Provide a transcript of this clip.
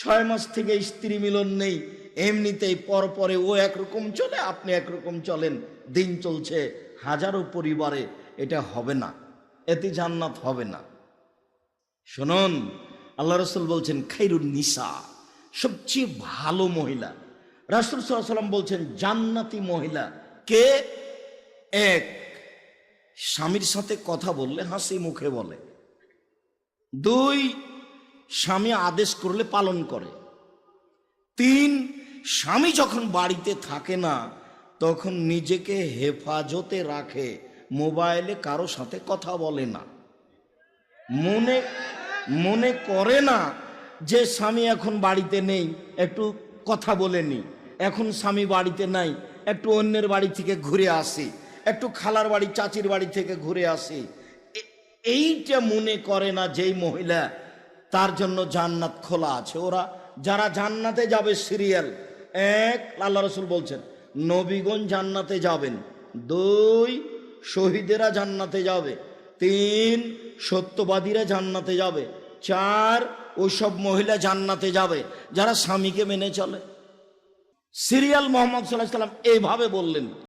6 মাস থেকে স্ত্রী মিলন নেই, এমনিতেই পরপরে ও একরকম চলে, আপনি একরকম চলেন, দিন চলছে হাজারো পরিবারে, এটা হবে না, এতে জান্নাত হবে না। শুনুন, আল্লাহ রাসূল বলছেন খাইরুন নিসা, সবচেয়ে ভালো মহিলা। রাসূল সাল্লাল্লাহু আলাইহি ওয়াসাল্লাম বলছেন জান্নাতি মহিলা কে? এক, স্বামীর সাথে কথা বললে হাসি মুখে বলে। 2, স্বামী আদেশ করলে পালন করে। 3, স্বামী যখন বাড়িতে থাকে না তখন নিজেকে হেফাজতে রাখে, মোবাইলে কারো সাথে কথা বলে না, মনে করে না যে স্বামী এখন বাড়িতে নেই, একটু কথা বলে নি, এখন স্বামী বাড়িতে নাই, একটু অন্যের বাড়ি থেকে ঘুরে আসি, একটু খালার বাড়ি চাচির বাড়ি থেকে ঘুরে আসি, এইটা মনে করে না যেই মহিলা, তার জন্য জান্নাত খোলা আছে। ওরা যারা জান্নাতে যাবে সিরিয়াল 1, আল্লাহ রাসূল বলছেন নবীগণ জান্নাতে যাবেন। 2, শহীদেরা জান্নাতে যাবে। 3, সত্যবাদীরা জান্নাতে যাবে। 4, ওইসব মহিলা জান্নাতে যাবে যারা স্বামীকে মেনে চলে। সিরিয়াল মোহাম্মদ সাল্লাল্লাহু আলাইহি ওয়াসাল্লাম এইভাবে বললেন।